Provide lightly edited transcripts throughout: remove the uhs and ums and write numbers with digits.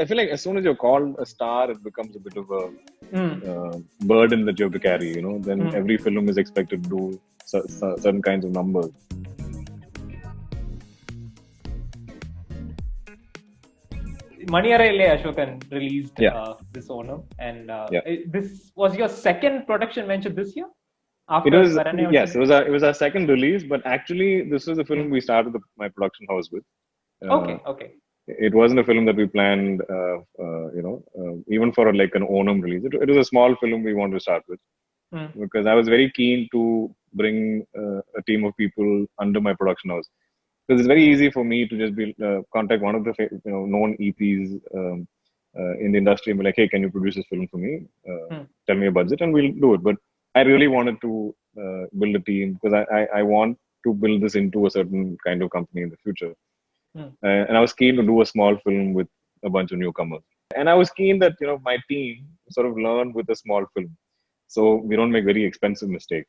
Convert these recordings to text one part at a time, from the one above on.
I feel like as soon as you're called a star, it becomes a bit of a Mm. burden that you have to carry. Then Mm. every film is expected to do certain kinds of numbers. Maniyarele Ashokan released Yeah, this Onam, and yeah. this was your second production venture this year It after was Varane yes, Ochinde? it was our second release, but actually this was the Mm. film we started my production house with. Uh, Okay, okay. it wasn't a film that we planned, even for like an Onam release. It was a small film we wanted to start with Mm. because I was very keen to bring a team of people under my production house. Because it's very easy for me to just contact one of the known EPs in the industry and be like, hey, can you produce this film for me? Mm. Tell me a budget and we'll do it. But I really wanted to build a team because I want to build this into a certain kind of company in the future. Mm. And I was keen to do a small film with a bunch of newcomers. And I was keen that my team sort of learn with a small film, so we don't make very expensive mistakes.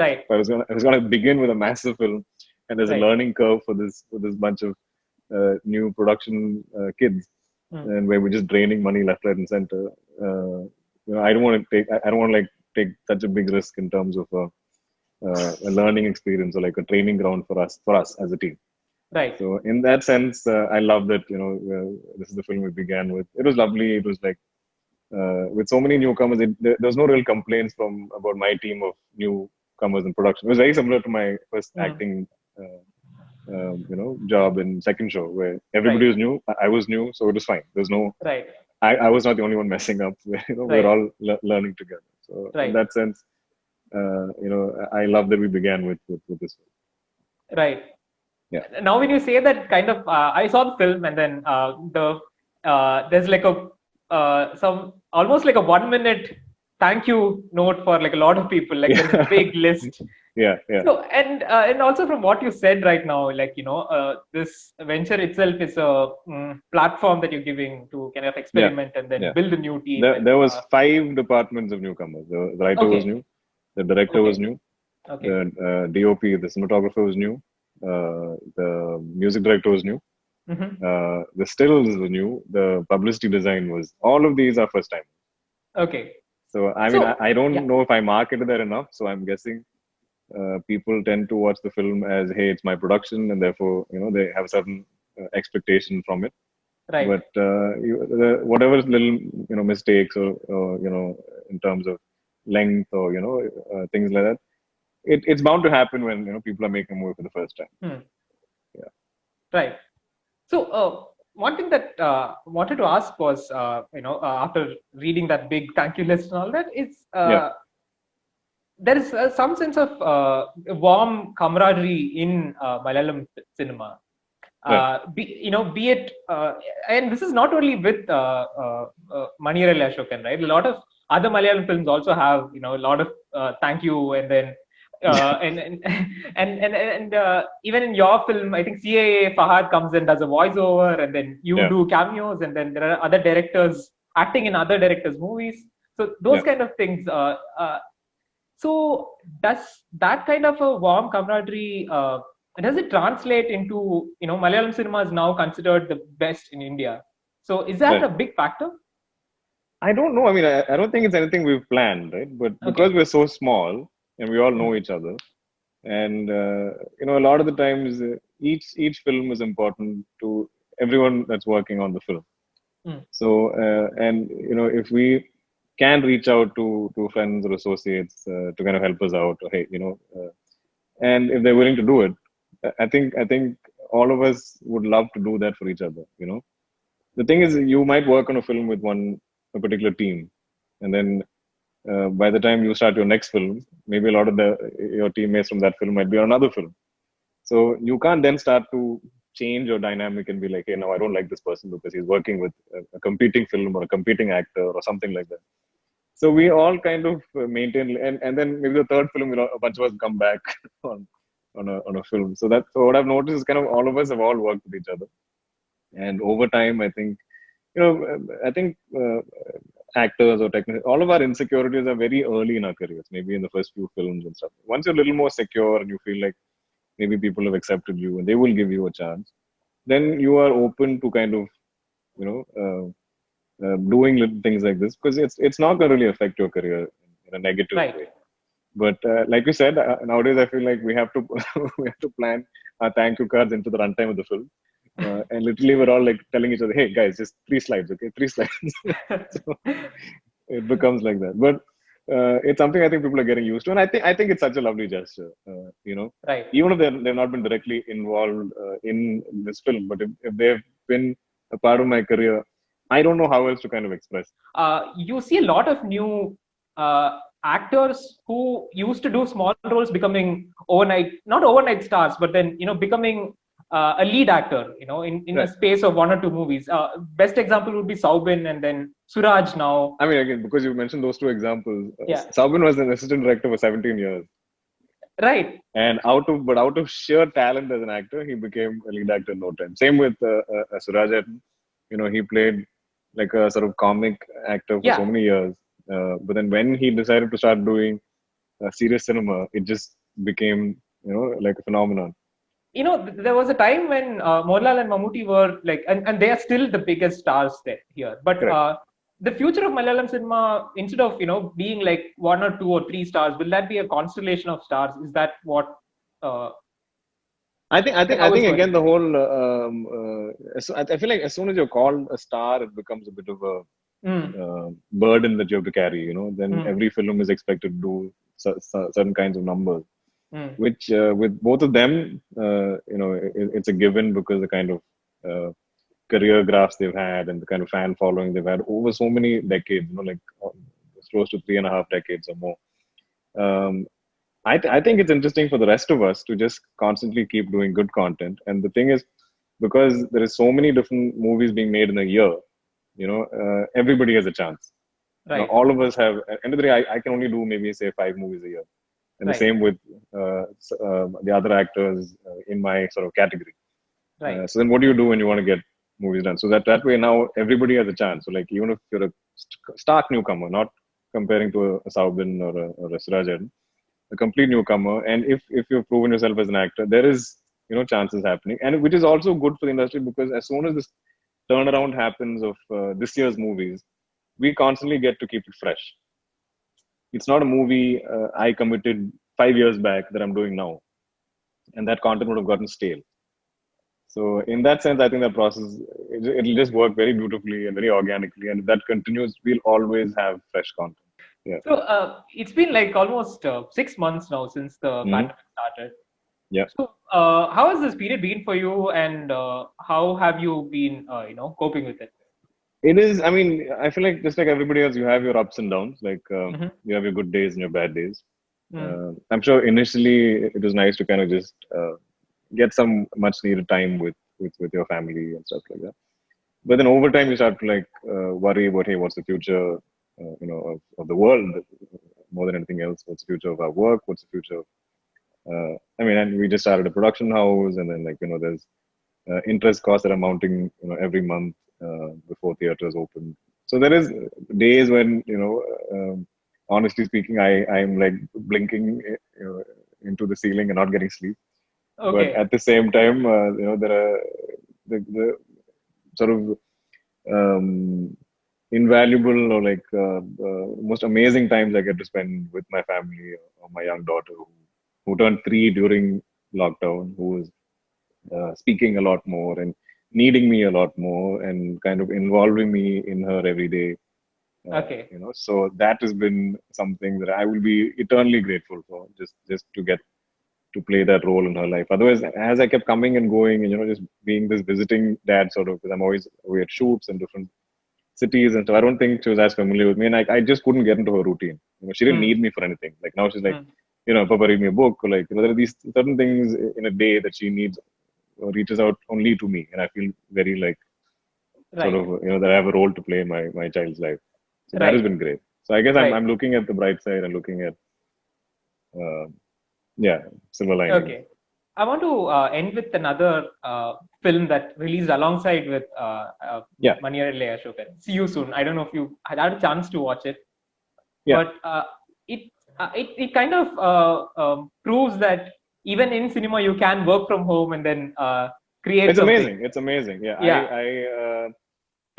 Right, I was gonna begin with a massive film, and there's a right. learning curve for this bunch of new production kids, Mm. and where we're just draining money left, right, and center. I don't want to I don't want to like take such a big risk in terms of a learning experience or like a training ground for us as a team. Right. So in that sense, I love that this is the film we began with. It was lovely. It was like with so many newcomers, there was no real complaints from about my team of newcomers in production. It was very similar to my first Mm. acting, job in second show where Right, everybody was new. I was new, so it was fine. There's no, right, I was not the only one messing up. We're right, all learning together. So in right, that sense, I love that we began with this film. right. Yeah. Now, when you say that, kind of, I saw the film, and then there's like a some almost like a 1 minute thank you note for like a lot of people. Like there's a big list. Yeah, yeah. So, and also from what you said right now, like this venture itself is a platform that you're giving to kind of experiment and then Yeah. build a new team. There was 5 departments of newcomers. The writer was Okay, new, the director was okay, new, okay. the DOP, the cinematographer was new, the music director was new, Mm-hmm. the stills was new, the publicity design was. All of these are first time. Okay. So I mean, So I don't yeah, know if I marketed that enough. So I'm guessing people tend to watch the film as, hey, it's my production, and therefore they have a certain expectation from it. right, But whatever little mistakes or in terms of length or things like that, it's bound to happen when people are making a movie for the first time. hmm, Yeah, right. So one thing that wanted to ask was, after reading that big thank you list and all that, is yeah, there is some sense of warm camaraderie in Malayalam cinema. right, Be it, and this is not only with Maniyarele Ashokan, right? A lot of other Malayalam films also have, a lot of thank you, and then even in your film, I think CAA Fahad comes and does a voiceover, and then you yeah, do cameos, and then there are other directors acting in other directors' movies. So those yeah. kind of things. So does that kind of a warm camaraderie does it translate into Malayalam cinema is now considered the best in India? So is that Right. a big factor? I don't know. I mean, I don't think it's anything we've planned, right? But because Okay. we're so small and we all know Mm. each other, and a lot of the times each film is important to everyone that's working on the film. Mm. So and if we can reach out to friends or associates to kind of help us out, or hey, and if they're willing to do it, I think all of us would love to do that for each other. The thing is, you might work on a film with a particular team, and then by the time you start your next film, maybe a lot of your teammates from that film might be on another film. So you can't then start to change your dynamic and be like, hey, no, I don't like this person because he's working with a competing film or a competing actor or something like that. So we all kind of maintain, and then maybe the third film, a bunch of us come back on a film. So what I've noticed is kind of all of us have all worked with each other, and over time, I think actors or technicians, all of our insecurities are very early in our careers, maybe in the first few films and stuff. Once you're a little more secure and you feel like maybe people have accepted you and they will give you a chance, then you are open to kind of doing little things like this, because it's not going to really affect your career in a negative Right. way. But like you said, nowadays I feel like we have to we have to plan our thank you cards into the runtime of the film, and literally we're all like telling each other, "Hey guys, just 3 slides, okay, 3 slides." So it becomes like that. But it's something I think people are getting used to, and I think it's such a lovely gesture. Right. Even if they've not been directly involved in this film, but if they've been a part of my career, I don't know how else to kind of express. You see a lot of new actors who used to do small roles becoming not overnight stars, but then becoming a lead actor. In a Right. space of 1 or 2 movies. Best example would be Saubin, and then Suraj now. I mean, again, because you mentioned those two examples, Yeah. Saubin was an assistant director for 17 years, Right. and out of sheer talent as an actor, he became a lead actor in no time. Same with Suraj. He played like a sort of comic actor for so Yeah. many years, but then when he decided to start doing serious cinema, it just became like a phenomenon. There was a time when Mohanlal and Mammootty were like, and they are still the biggest stars here. But Correct. the future of Malayalam cinema, instead of being like 1 or 2 or 3 stars, will that be a constellation of stars? Is that what? Uh, I think I think I how it's think going to again be? the whole I feel like as soon as you're called a star, it becomes a bit of a Mm, burden that you have to carry. Then mm, every film is expected to do certain kinds of numbers, mm. which with both of them, it's a given because the kind of career graphs they've had and the kind of fan following they've had over so many decades. Like close to 3.5 decades or more. Um, I think it's interesting for the rest of us to just constantly keep doing good content. And the thing is, because there is so many different movies being made in a year, everybody has a chance. Right. All of us have. At the end of the day, I can only do maybe say 5 movies a year, and the Right. same with the other actors in my sort of category. Right. So then, what do you do when you want to get movies done? So that way now everybody has a chance. So like even if you're a stark newcomer, not comparing to a Saubin or a Sirajan, a complete newcomer, and if you've proven yourself as an actor, there is chances happening, and which is also good for the industry, because as soon as this turnaround happens of this year's movies, we constantly get to keep it fresh. It's not a movie I committed 5 years back that I'm doing now, and that content would have gotten stale. So in that sense, I think the process it'll just work very beautifully and very organically, and if that continues, we'll always have fresh content. Yeah. So it's been like almost 6 months now since the Hmm. pandemic started. Yeah. So how has this period been for you, and how have you been, coping with it? It is. I mean, I feel like just like everybody else, you have your ups and downs. Like Mm-hmm. you have your good days and your bad days. Mm. I'm sure initially it was nice to kind of just get some much needed time with your family and stuff like that. But then over time, you start to like worry about, hey, what's the future, of the world more than anything else? What's the future of our work? What's the future of I mean, and we just started a production house, and then like there's interest costs that are mounting, every month before theaters open. So there is days when honestly speaking, I'm like blinking, into the ceiling and not getting sleep. But Okay. at the same time, there are the sort of invaluable or like most amazing times I get to spend with my family or my young daughter who turned 3 during lockdown, who was speaking a lot more and needing me a lot more and kind of involving me in her every day. Okay. So that has been something that I will be eternally grateful for, just to get to play that role in her life. Otherwise, as I kept coming and going, and just being this visiting dad sort of, because I'm always away at shoots in different cities and so I don't think she was as familiar with me, and I just couldn't get into her routine. She didn't Mm. need me for anything. Like now she's like, Mm. Papa, read me a book. Or like there are these certain things in a day that she needs or reaches out only to me, and I feel very like sort Right. of that I have a role to play in my child's life. So that has Right. been great. So I guess I'm Right. I'm looking at the bright side and looking at uh, yeah, silver linings. Okay. I want to end with another film that released alongside with Yeah, Maniyarelle Ashokan. See you soon. I don't know if you had a chance to watch it, yeah. but it kind of proves that even in cinema you can work from home and then create It's something. amazing. It's amazing. Yeah, Yeah.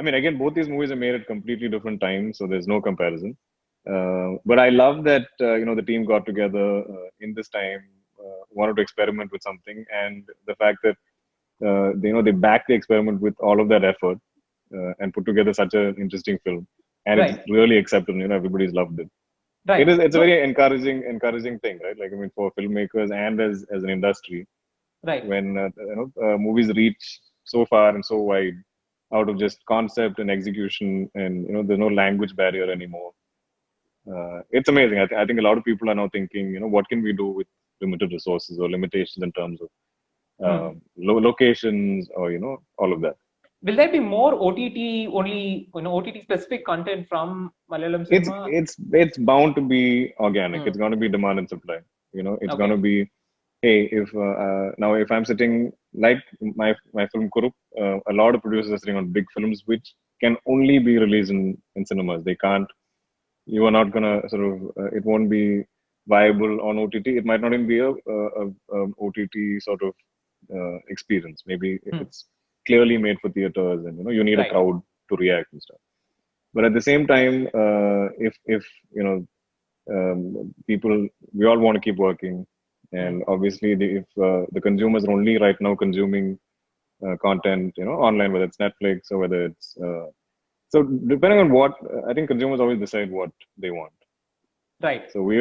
I mean, again, both these movies are made at completely different times, so there's no comparison. But I love that the team got together in this time, wanted to experiment with something, and the fact that they backed the experiment with all of that effort and put together such an interesting film, and it's Right. really accepted. Everybody's loved it. Right. It's a So, very encouraging thing, right? Like, I mean, for filmmakers and as an industry, right. when movies reach so far and so wide out of just concept and execution, and there's no language barrier anymore. It's amazing. I think a lot of people are now thinking, what can we do with limited resources or limitations in terms of Hmm. locations, or all of that. Will there be more OTT only, OTT specific content from Malayalam it's cinema? it's bound to be organic. Hmm. It's going to be demand and supply. It's going to Okay. be, hey, if now if I'm sitting like my film Kurup, a lot of producers are sitting on big films which can only be released in cinemas. They can't. You are not gonna sort of. It won't be viable on OTT. It might not even be a OTT sort of experience. Maybe Hmm. it's clearly made for theaters, and you need a Right. crowd to react and stuff. But at the same time, if people, we all want to keep working, Hmm. and obviously, if the consumers are only right now consuming content, online, whether it's Netflix or whether it's so depending on what, I think consumers always decide what they want. Right. So we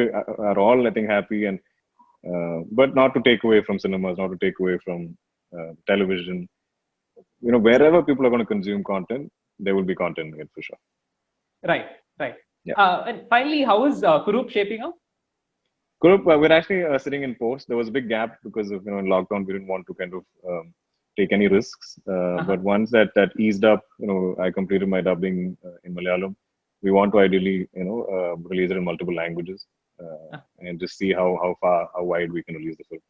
are all, I think, happy, and but not to take away from cinemas, not to take away from television. Wherever people are going to consume content, there will be content in it for sure. Right. Right. Yeah. And finally, how is Kurup shaping up? Kurup, we're actually sitting in post. There was a big gap because of in lockdown. We didn't want to kind of take any risks. Uh-huh. But once that eased up, I completed my dubbing in Malayalam. We want to ideally release it in multiple languages and just see how wide we can release the film.